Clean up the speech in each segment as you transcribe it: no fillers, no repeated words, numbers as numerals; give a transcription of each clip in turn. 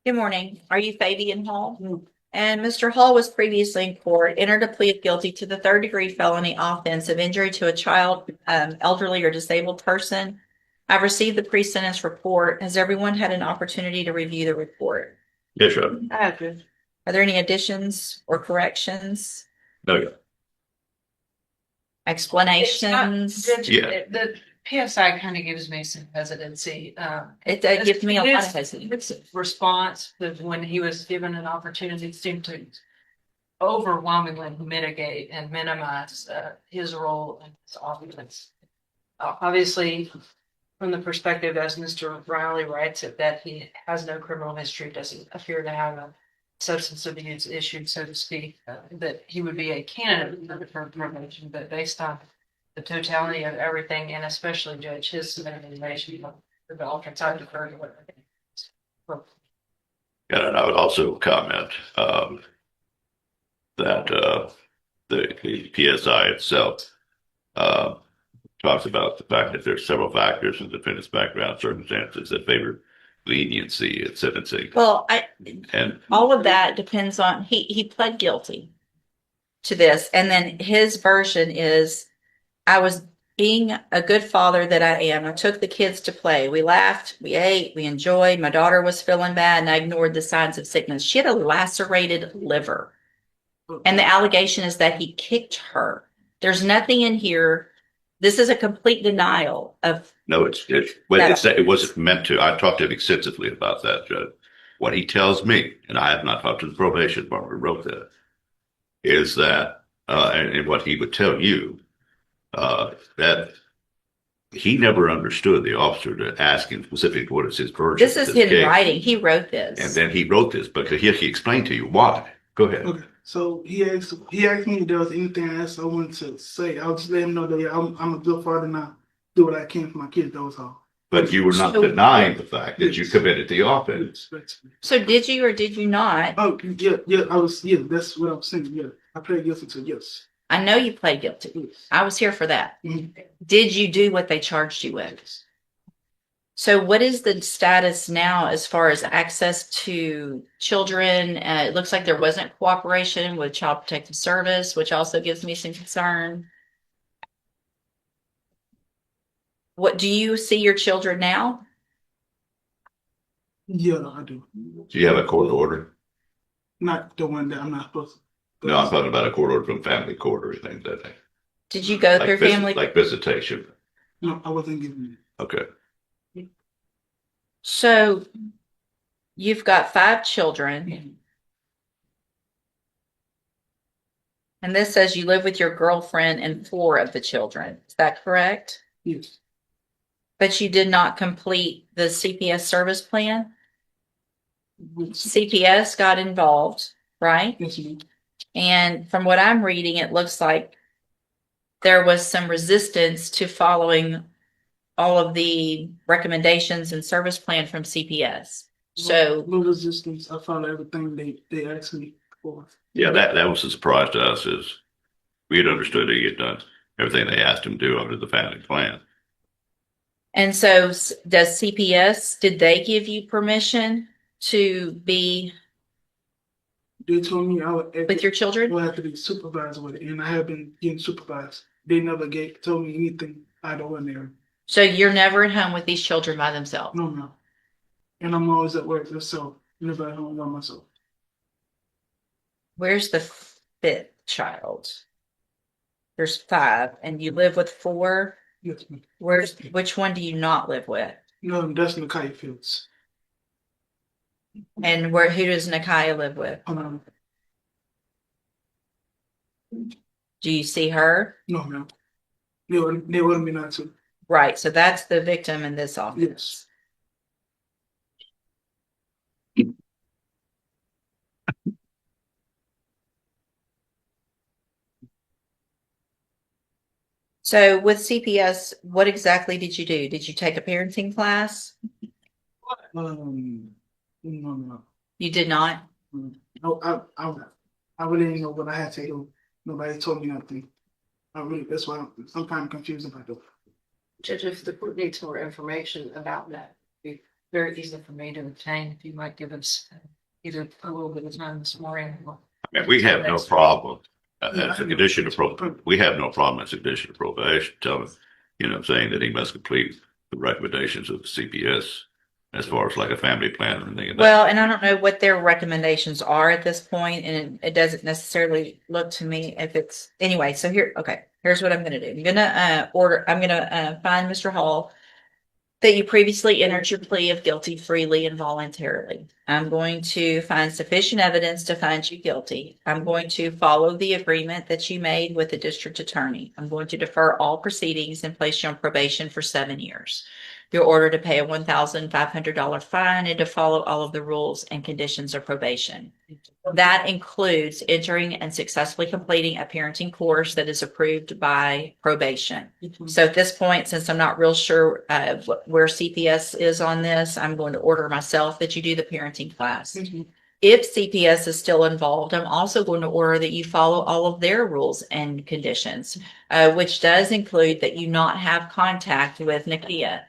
Good morning. Are you Fabian Hall? No. And Mr. Hall was previously in court, entered a plea of guilty to the third-degree felony offense of injury to a child, elderly or disabled person. I've received the pre-sentence report. Has everyone had an opportunity to review the report? Yes, sir. I have to. Are there any additions or corrections? No, yeah. Explanations? Yeah. The PSI kind of gives me some hesitancy. It gives me a lot of hesitancy. His response when he was given an opportunity seemed to overwhelmingly mitigate and minimize his role in his offense. Obviously, from the perspective as Mr. Riley writes it, that he has no criminal history, doesn't appear to have a substance abuse issue, so to speak, that he would be a candidate for probation, but based on the totality of everything, and especially Judge, his information of the alternates, I defer to what. And I would also comment that the PSI itself talks about the fact that there's several factors in the defendant's background circumstances that favor leniency in sentencing. Well, And all of that depends on, he pled guilty to this. And then his version is, I was being a good father that I am. I took the kids to play. We laughed, we ate, we enjoyed. My daughter was feeling bad and I ignored the signs of sickness. She had a lacerated liver. And the allegation is that he kicked her. There's nothing in here. This is a complete denial of. no, it wasn't meant to. I talked to him extensively about that, Judge. What he tells me, and I have not talked to the probation department who wrote that, is that, and what he would tell you, that he never understood the officer to ask him specifically what is his version. This is his writing. He wrote this. And then he wrote this because he explained to you why. Go ahead. Okay, so he asked me if there was anything else I wanted to say. I'll just let him know that I'm a good father and I do what I can for my kids. That was all. But you were not denying the fact that you committed the offense. So did you or did you not? Oh yeah, I was that's what I was saying. Yeah, I played guilty to yes. I know you pled guilty. Yes. I was here for that. Mhm. Did you do what they charged you with? So what is the status now as far as access to children? It looks like there wasn't cooperation with Child Protective Service, which also gives me some concern. What do you see your children now? Yeah, I do. Do you have a court order? Not the one that I'm not supposed to. No, I'm talking about a court order from family court or anything that day. Did you go through family? Like visitation. No, I wasn't given it. Okay. So you've got 5 children. And this says you live with your girlfriend and 4 of the children. Is that correct? Yes. But you did not complete the CPS service plan? Which, CPS got involved, right? yes, ma'am. And from what I'm reading, it looks like there was some resistance to following all of the recommendations and service plan from CPS. So no resistance. I followed everything they asked me for. Yeah, that was a surprise to us. Is we had understood he had done everything they asked him to do under the family plan. And so does CPS, did they give you permission to be They told me I would with your children? have to be supervised with it, and I have been getting supervised. They never told me anything out of ordinary. So you're never at home with these children by themselves? No. And I'm always at work myself. Never at home by myself. Where's the 5th child? There's 5 and you live with 4? Yes, ma'am. Which one do you not live with? No, that's Nakai Fields. And who does Nakaya live with? Do you see her? No, ma'am. They wanted me not to. Right, so that's the victim in this office. Yes. So with CPS, what exactly did you do? Did you take a parenting class? No. You did not? No, I really didn't know what I had to do. Nobody told me nothing. That's why I'm kind of confused about it. Judge, if the court needs more information about that, very easy for me to obtain. If you might give us either a little bit of time this morning. I mean, we have no problem as a condition of we have no problem as a condition of probation, telling, saying that he must complete the recommendations of the CPS as far as like a family plan or anything. Well, and I don't know what their recommendations are at this point, and it doesn't necessarily look to me if it's anyway. So here's what I'm going to do. I'm going to find Mr. Hall that you previously entered your plea of guilty freely and voluntarily. I'm going to find sufficient evidence to find you guilty. I'm going to follow the agreement that you made with the district attorney. I'm going to defer all proceedings and place you on probation for 7 years. You're ordered to pay a $1,500 fine and to follow all of the rules and conditions of probation. That includes entering and successfully completing a parenting course that is approved by probation. So at this point, since I'm not real sure where CPS is on this, I'm going to order myself that you do the parenting class. If CPS is still involved, I'm also going to order that you follow all of their rules and conditions, which does include that you not have contact with Nakia,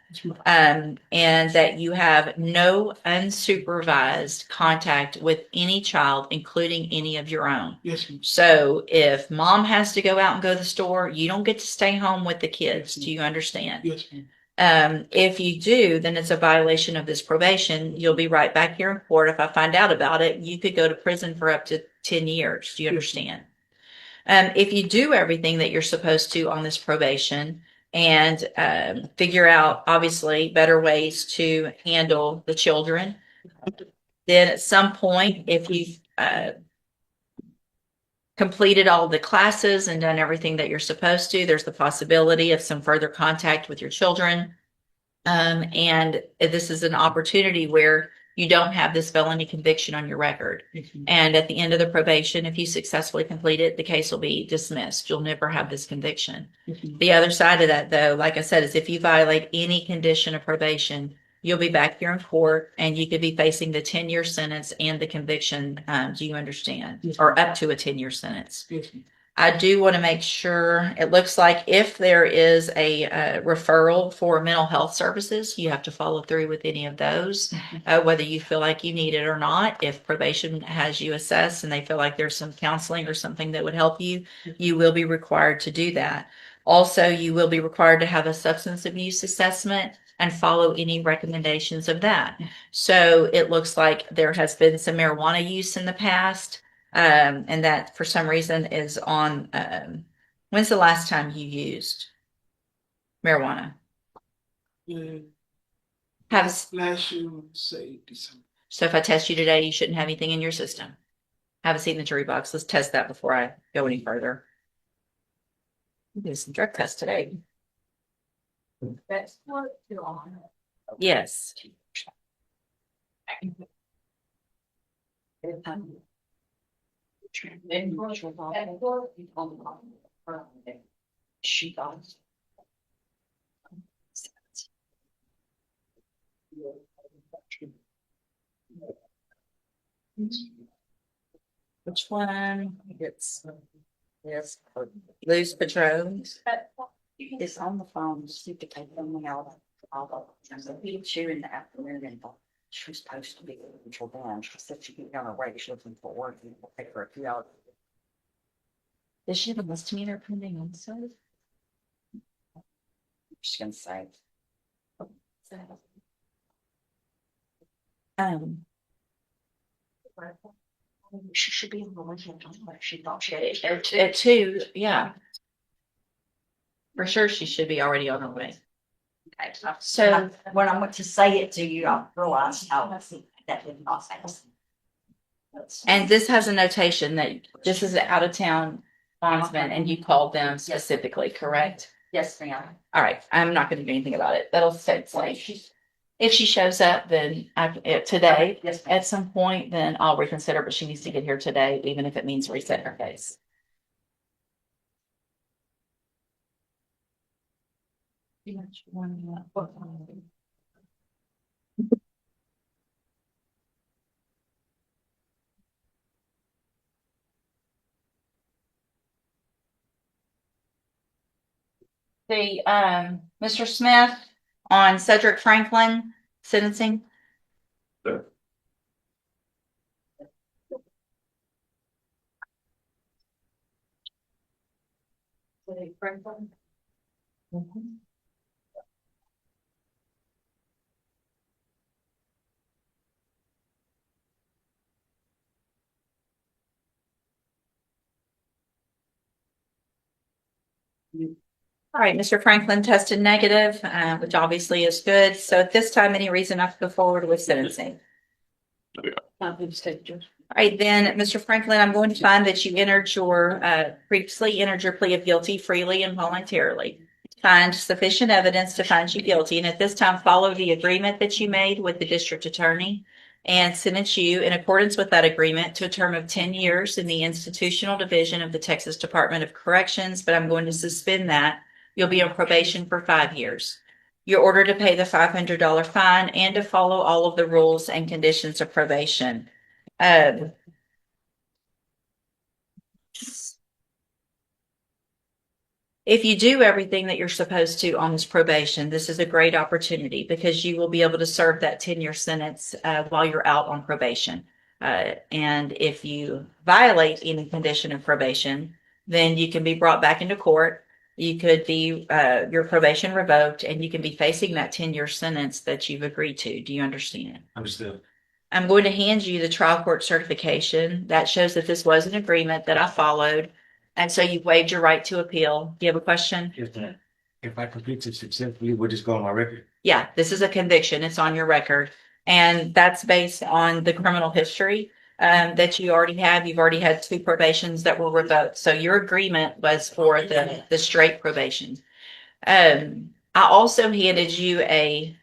and that you have no unsupervised contact with any child, including any of your own. Yes, ma'am. So if mom has to go out and go to the store, you don't get to stay home with the kids. Do you understand? Yes, ma'am. If you do, then it's a violation of this probation. You'll be right back here in court. If I find out about it, you could go to prison for up to 10 years. Do you understand? If you do everything that you're supposed to on this probation and figure out, obviously, better ways to handle the children, then at some point, if you've completed all the classes and done everything that you're supposed to, there's the possibility of some further contact with your children. And this is an opportunity where you don't have this felony conviction on your record. And at the end of the probation, if you successfully complete it, the case will be dismissed. You'll never have this conviction. The other side of that, though, like I said, is if you violate any condition of probation, you'll be back here in court and you could be facing the 10-year sentence and the conviction. Do you understand? Yes. Or up to a 10-year sentence. Yes. I do want to make sure, it looks like if there is a referral for mental health services, you have to follow through with any of those, whether you feel like you need it or not. If probation has you assessed and they feel like there's some counseling or something that would help you, you will be required to do that. Also, you will be required to have a substance abuse assessment and follow any recommendations of that. So it looks like there has been some marijuana use in the past. And that for some reason is on, when's the last time you used marijuana? Last year, say December. So if I test you today, you shouldn't have anything in your system. Have a seat in the jury box. Let's test that before I go any further. Do some drug tests today. That's what you're on. Yes. She got. Which one? It's loose patrons. It's on the phone, just need to take them out. He was here in the afternoon and she was supposed to be until then. She said she'd be on her way. She's looking for work and it'll take her a few hours. Does she have a misdemeanor pending also? I'm just gonna say. She should be in the weekend. She thought she had it. At 2, yeah. For sure, she should be already on her way. Okay, so when I went to say it to you, I realized how that did not sense. And this has a notation that this is an out-of-town bondsman and you called them specifically, correct? Yes, ma'am. All right, I'm not going to do anything about it. That'll stay safe. If she shows up, then today, Yes, ma'am. at some point, then I'll reconsider, but she needs to get here today, even if it means resetting her case. The Mr. Smith on Cedric Franklin sentencing, All right, Mr. Franklin tested negative, which obviously is good. So at this time, any reason not to go forward with sentencing? All right, then, Mr. Franklin, I'm going to find that you previously entered your plea of guilty freely and voluntarily. Find sufficient evidence to find you guilty, and at this time, follow the agreement that you made with the district attorney and sentence you in accordance with that agreement to a term of 10 years in the institutional division of the Texas Department of Corrections, but I'm going to suspend that. You'll be on probation for 5 years. You're ordered to pay the $500 fine and to follow all of the rules and conditions of probation. If you do everything that you're supposed to on this probation, this is a great opportunity because you will be able to serve that 10-year sentence while you're out on probation. And if you violate any condition of probation, then you can be brought back into court. You could be your probation revoked, and you can be facing that 10-year sentence that you've agreed to. Do you understand? Understood. I'm going to hand you the trial court certification that shows that this was an agreement that I followed. And so you've waived your right to appeal. Do you have a question? If I complete it successfully, we'll just go on my record. Yeah, this is a conviction. It's on your record. And that's based on the criminal history that you already have. You've already had 2 probations that were revoked. So your agreement was for the straight probation. I also handed you an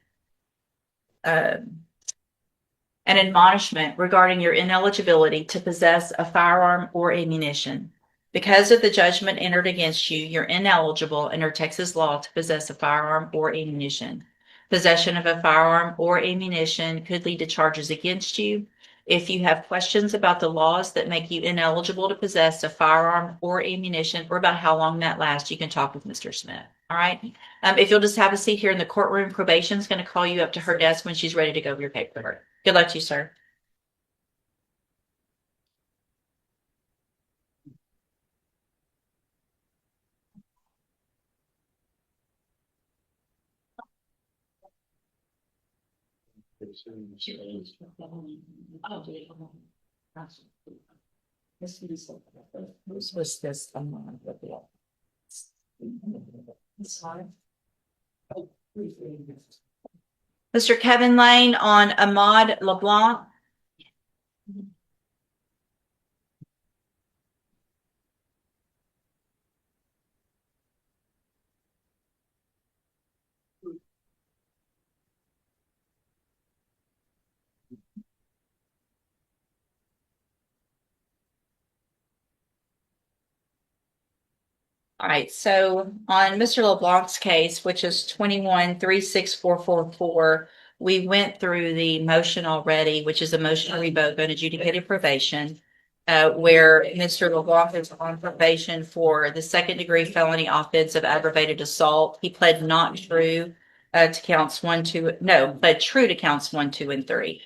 admonishment regarding your ineligibility to possess a firearm or ammunition. Because of the judgment entered against you, you're ineligible under Texas law to possess a firearm or ammunition. Possession of a firearm or ammunition could lead to charges against you. If you have questions about the laws that make you ineligible to possess a firearm or ammunition, or about how long that lasts, you can talk with Mr. Smith. All right. If you'll just have a seat here in the courtroom, probation is going to call you up to her desk when she's ready to go over your paperwork. Good luck to you, sir. This was this. Mr. Kevin Lane on Ahmad LeBlanc. All right, so on Mr. LeBlanc's case, which is 21-36444, we went through the motion already, which is a motion to revoke unadjudicated probation, where Mr. LeBlanc is on probation for the 2nd-degree felony offense of aggravated assault. He pled not true to counts 1, 2, no, pled true to counts 1, 2, and 3.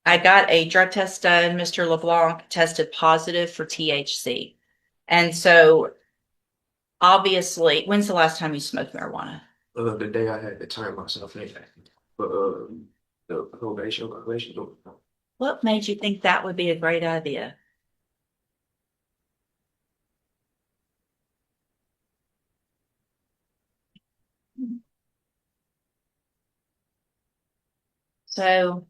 I got a drug test done. Mr. LeBlanc tested positive for THC. And so obviously, when's the last time you smoked marijuana? The day I had to turn myself in. But the probation. What made you think that would be a great idea? So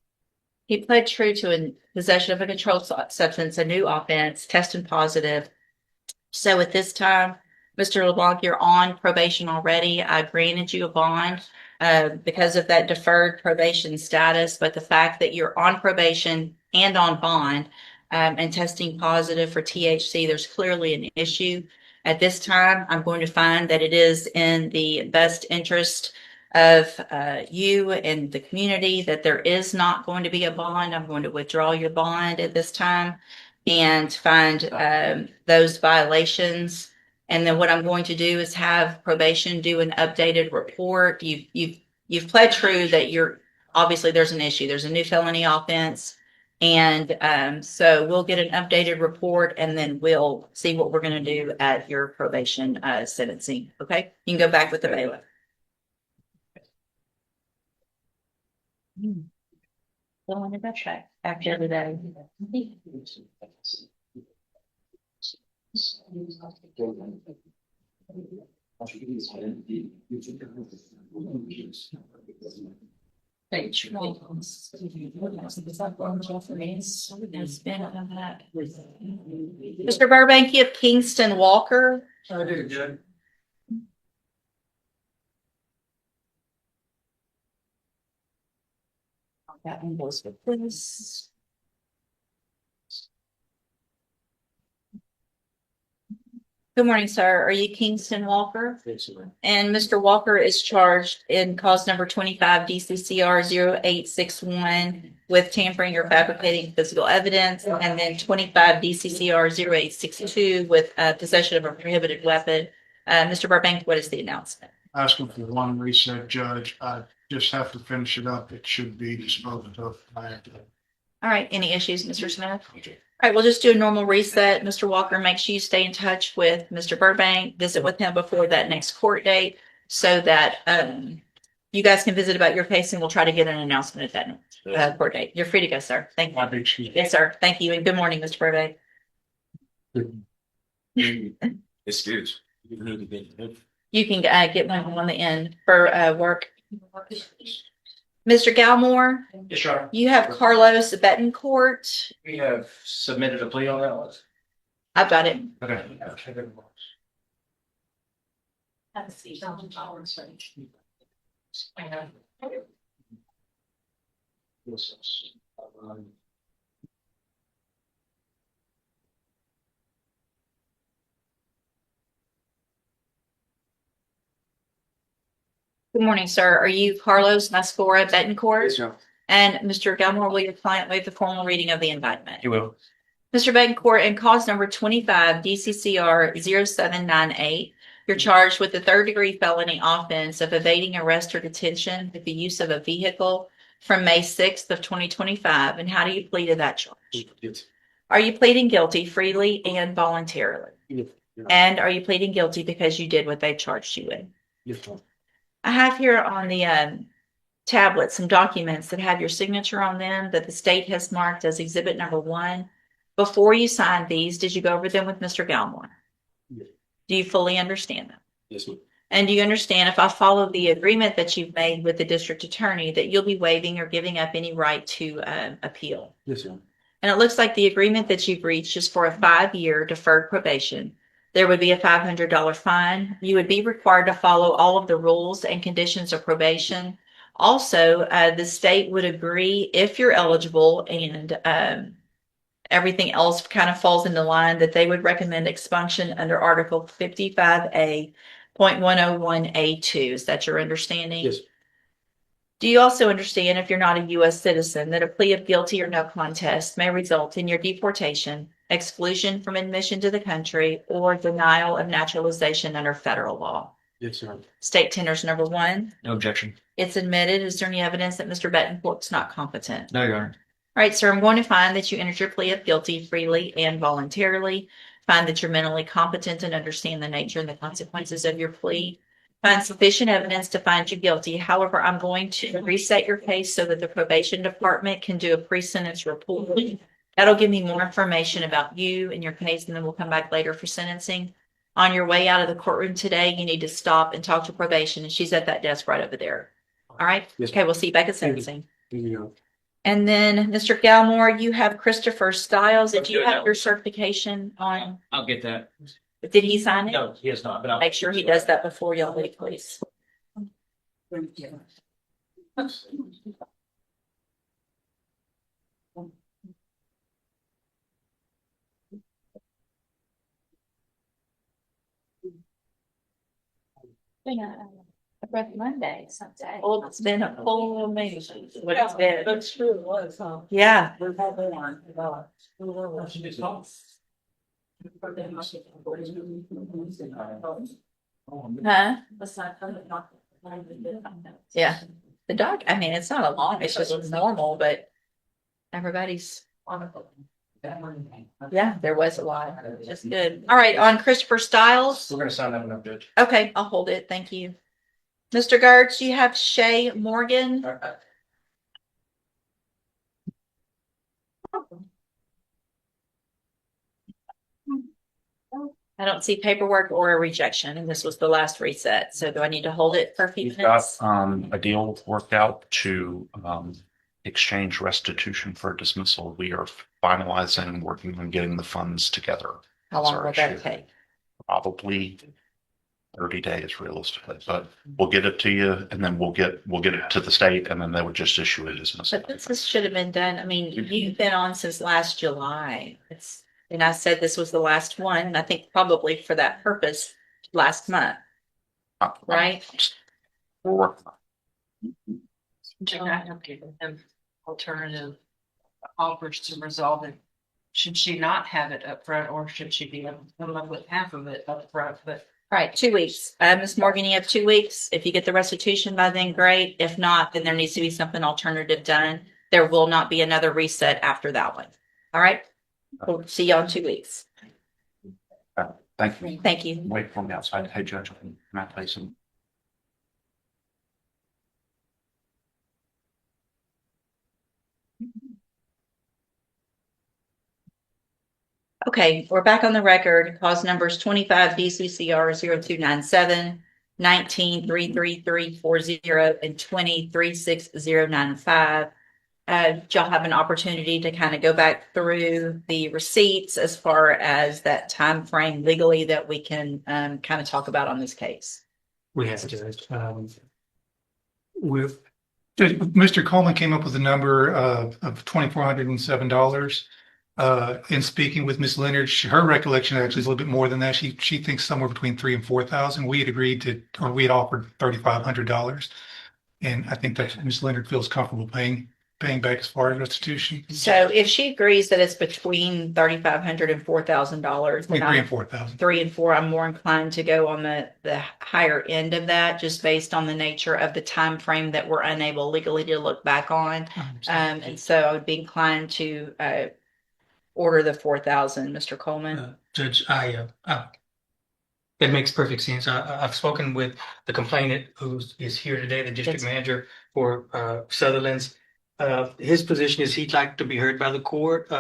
he pled true to a possession of a controlled substance, a new offense, tested positive. So at this time, Mr. LeBlanc, you're on probation already. I granted you a bond because of that deferred probation status, but the fact that you're on probation and on bond and testing positive for THC, there's clearly an issue. At this time, I'm going to find that it is in the best interest of you and the community that there is not going to be a bond. I'm going to withdraw your bond at this time and find those violations. And then what I'm going to do is have probation do an updated report. You've pled true that you're obviously there's an issue. There's a new felony offense. And so we'll get an updated report and then we'll see what we're going to do at your probation sentencing. Okay, you can go back with the bailiff. Go on your back check after every day. Mr. Burbank, you have Kingston Walker. I do, Judge. That one goes with this. Good morning, sir. Are you Kingston Walker? Yes, sir. And Mr. Walker is charged in cause number 25 DCCR 0861 with tampering or fabricating physical evidence, and then 25 DCCR 0862 with possession of a prohibited weapon. Mr. Burbank, what is the announcement? Asking for one reset, Judge. I just have to finish it up. It should be disposed of. All right. Any issues, Mr. Smith? All right, we'll just do a normal reset. Mr. Walker, make sure you stay in touch with Mr. Burbank, visit with him before that next court date so that you guys can visit about your case and we'll try to get an announcement at that court date. You're free to go, sir. Thank you. My big excuse. Yes, sir. Thank you. And good morning, Mr. Burbank. Excuse. You can get one on the end for work. Mr. Galmore, Yes, sir. you have Carlos Betancourt. We have submitted a plea on that one. I've got it. Okay. Good morning, sir. Are you Carlos Mascora Betancourt? Yes, sir. And Mr. Galmore, will your client waive the formal reading of the indictment? You will. Mr. Betancourt, in cause number 25 DCCR 0798, you're charged with the third-degree felony offense of evading arrest or detention with the use of a vehicle from May 6th of 2025. And how do you plead to that charge? Yes. Are you pleading guilty freely and voluntarily? Yes. And are you pleading guilty because you did what they charged you with? Yes, sir. I have here on the tablet some documents that have your signature on them that the state has marked as exhibit number 1. Before you signed these, did you go over them with Mr. Galmore? Yes. Do you fully understand them? Yes, ma'am. And do you understand if I follow the agreement that you've made with the district attorney that you'll be waiving or giving up any right to appeal? Yes, ma'am. And it looks like the agreement that you've reached is for a 5-year deferred probation. There would be a $500 fine. You would be required to follow all of the rules and conditions of probation. Also, the state would agree if you're eligible and everything else kind of falls into line that they would recommend expunction under Article 55A.101A2. Is that your understanding? Yes. Do you also understand if you're not a U.S. citizen that a plea of guilty or no contest may result in your deportation, exclusion from admission to the country, or denial of naturalization under federal law? Yes, sir. State tenders number 1. No objection. It's admitted. Is there any evidence that Mr. Betancourt's not competent? No, Your Honor. All right, sir, I'm going to find that you entered your plea of guilty freely and voluntarily. Find that you're mentally competent and understand the nature and the consequences of your plea. Find sufficient evidence to find you guilty. However, I'm going to reset your case so that the probation department can do a pre-sentence report. That'll give me more information about you and your case, and then we'll come back later for sentencing. On your way out of the courtroom today, you need to stop and talk to probation, and she's at that desk right over there. All right? Yes. Okay, we'll see you back at sentencing. Thank you. And then, Mr. Galmore, you have Christopher Stiles. Did you have your certification on? I'll get that. Did he sign it? No, he has not, but I'll. Make sure he does that before y'all leave, please. A breath Monday, someday. Oh, it's been a full meeting. What it's been. That's true, it was, huh? Yeah. Huh? Yeah. The dog, I mean, it's not a long, it's just normal, but everybody's. Yeah, there was a lot. That's good. All right, on Christopher Stiles. We're gonna sign that one up, Judge. Okay, I'll hold it. Thank you. Mr. Gertz, you have Shay Morgan. I don't see paperwork or a rejection, and this was the last reset. So do I need to hold it for a few We've minutes? got a deal worked out to exchange restitution for dismissal. We are finalizing, working on getting the funds together. How That's long our will that issue. take? Probably 30 days realistically, but we'll get it to you and then we'll get it to the state and then they would just issue a dismissal. But this should have been done. I mean, you've been on since last July. And I said this was the last one, and I think probably for that purpose, last month, right? We're working on it. John, I have given him alternative offers to resolve it. Should she not have it up front, or should she be able to come up with half of it up front? But All right, 2 weeks. Ms. Morgan, you have 2 weeks. If you get the restitution by then, great. If not, then there needs to be something alternative done. There will not be another reset after that one. All right? We'll see you in 2 weeks. Thank you. Thank you. Wait for me outside. Hey, Judge, can I play some? Okay, we're back on the record. Cause numbers 25 DCCR 0297, 19 33340, and 20 36095. Y'all have an opportunity to kind of go back through the receipts as far as that time frame legally that we can kind of talk about on this case. We have, Judge. Mr. Coleman came up with a number of $2,407. In speaking with Ms. Leonard, her recollection actually is a little bit more than that. She thinks somewhere between $3,000 and $4,000. We had agreed to, or we had offered $3,500, and I think that Ms. Leonard feels comfortable paying back as far as restitution. So if she agrees that it's between $3,500 and $4,000, Between then $3,000 and $4,000. 3 and 4, I'm more inclined to go on the higher end of that, just based on the nature of the time frame that we're unable legally to look back on. And so I would be inclined to order the 4,000, Mr. Coleman. Judge, that makes perfect sense. I've spoken with the complainant who is here today, the district manager for Sutherland's. His position is he'd like to be heard by the court.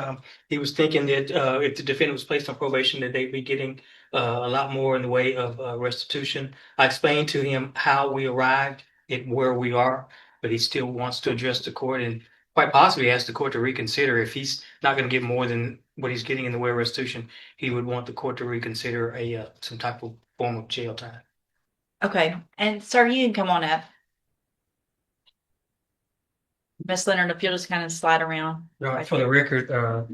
He was thinking that if the defendant was placed on probation, that they'd be getting a lot more in the way of restitution. I explained to him how we arrived at where we are, but he still wants to address the court and quite possibly ask the court to reconsider. If he's not going to get more than what he's getting in the way of restitution, he would want the court to reconsider some type of form of jail time. Okay, and sir, you can come on up. Miss Leonard, if you'll just kind of slide around. For the record, the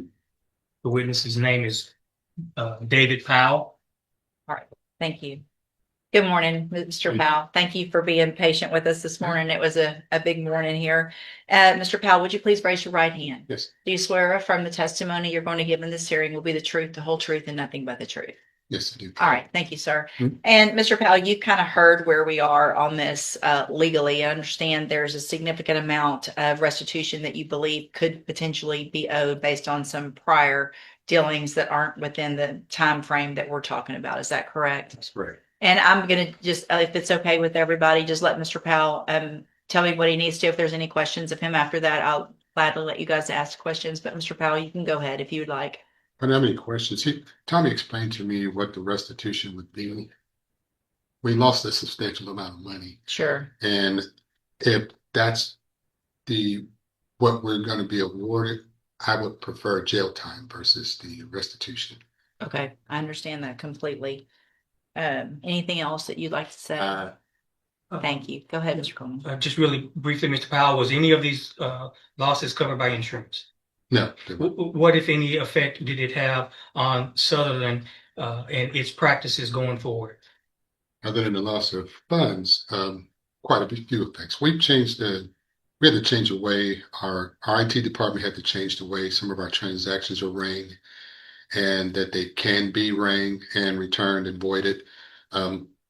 witness's name is David Powell. Thank you. Good morning, Mr. Powell. Thank you for being patient with us this morning. It was a big morning here. Mr. Powell, would you please raise your right hand? Yes. Do you swear affirm the testimony you're going to give in this hearing will be the truth, the whole truth, and nothing but the truth? Yes, I do. All right. Thank you, sir. Mhm. And Mr. Powell, you kind of heard where we are on this legally. I understand there's a significant amount of restitution that you believe could potentially be owed based on some prior dealings that aren't within the time frame that we're talking about. Is that correct? That's correct. And I'm going to just, if it's okay with everybody, just let Mr. Powell tell me what he needs to. If there's any questions of him after that, I'll gladly let you guys ask questions. But Mr. Powell, you can go ahead if you would like. I don't have any questions. Tommy explained to me what the restitution would be. We lost a substantial amount of money. Sure. And if that's what we're going to be awarded, I would prefer jail time versus the restitution. Okay. I understand that completely. Anything else that you'd like to say? Thank you. Go ahead, Mr. Coleman. Just really briefly, Mr. Powell, was any of these losses covered by insurance? No. What, if any, effect did it have on Sutherland and its practices going forward? Other than the loss of funds, quite a few effects. We had to change the way our IT department had to change the way some of our transactions are rang, and that they can be rang and returned and voided.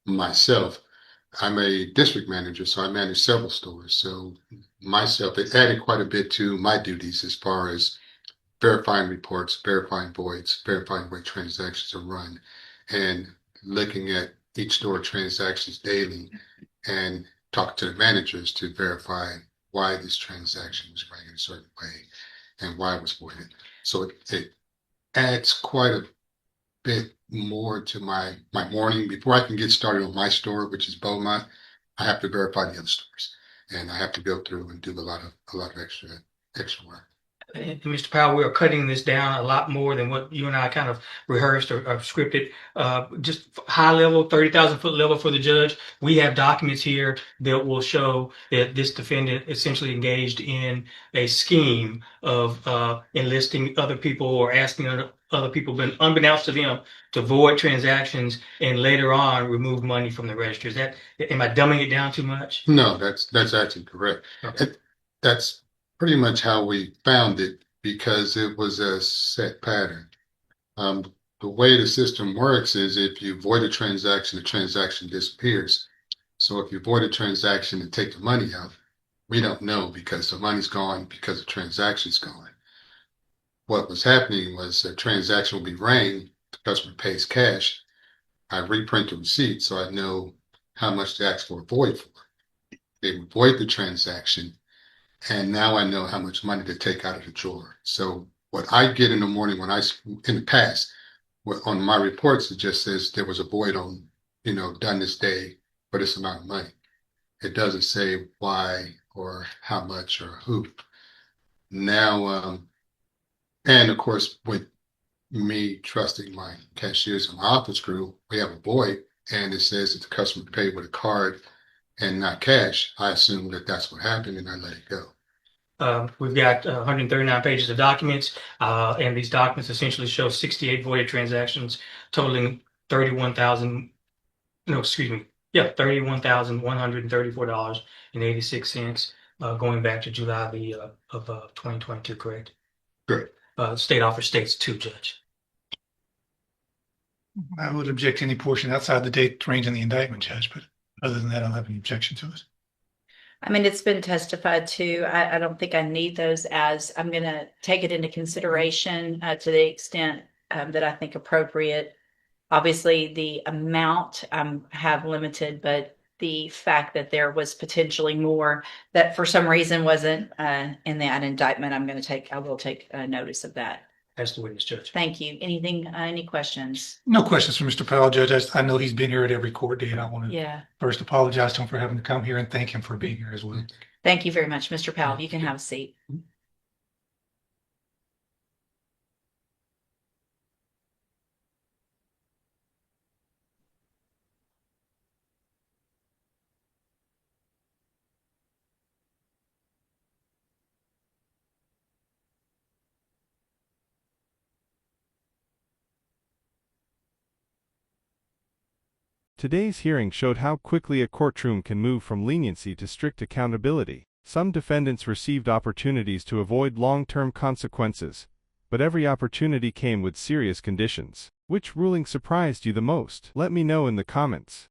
Myself, I'm a district manager, so I manage several stores. So myself, it added quite a bit to my duties as far as verifying reports, verifying voids, verifying where transactions are run, and looking at each store transactions daily and talk to the managers to verify why this transaction was running in a certain way and why it was voided. So it adds quite a bit more to my morning. Before I can get started on my store, which is Beaumont, I have to verify the other stores. And I have to go through and do a lot of extra work. And Mr. Powell, we are cutting this down a lot more than what you and I kind of rehearsed or scripted. Just high level, 30,000 foot level for the judge. We have documents here that will show that this defendant essentially engaged in a scheme of enlisting other people or asking other people, but unbeknownst to them, to void transactions and later on remove money from the register. Is that, am I dumbing it down too much? No, that's actually correct. Okay. That's pretty much how we found it because it was a set pattern. The way the system works is if you void a transaction, the transaction disappears. So if you void a transaction and take the money out, we don't know because the money's gone because the transaction's gone. What was happening was a transaction will be ran, the customer pays cash. I reprint the receipt so I know how much to ask for a void for. They would void the transaction. And now I know how much money to take out of the drawer. So what I get in the morning in the past, on my reports, it just says there was a void on, done this day for this amount of money. It doesn't say why or how much or who. Now, and of course, with me trusting my cashiers and my office crew, we have a void and it says that the customer paid with a card and not cash. I assume that that's what happened and I let it go. We've got 139 pages of documents, and these documents essentially show 68 voided transactions totaling $31,134.86, going back to July of 2022, correct? Correct. State offer states too, Judge. I would object to any portion outside the date range in the indictment, Judge, but other than that, I don't have any objection to it. I mean, it's been testified to. I don't think I need those as I'm going to take it into consideration to the extent that I think appropriate. Obviously, the amount have limited, but the fact that there was potentially more that for some reason wasn't in that indictment, I will take notice of that. As the witness, Judge. Thank you. Anything, any questions? No questions for Mr. Powell, Judge. I know he's been here at every court date. I want to Yeah. first apologize to him for having to come here and thank him for being here as well. Thank you very much, Mr. Powell. You can have a seat. Today's hearing showed how quickly a courtroom can move from leniency to strict accountability. Some defendants received opportunities to avoid long-term consequences, but every opportunity came with serious conditions. Which ruling surprised you the most? Let me know in the comments.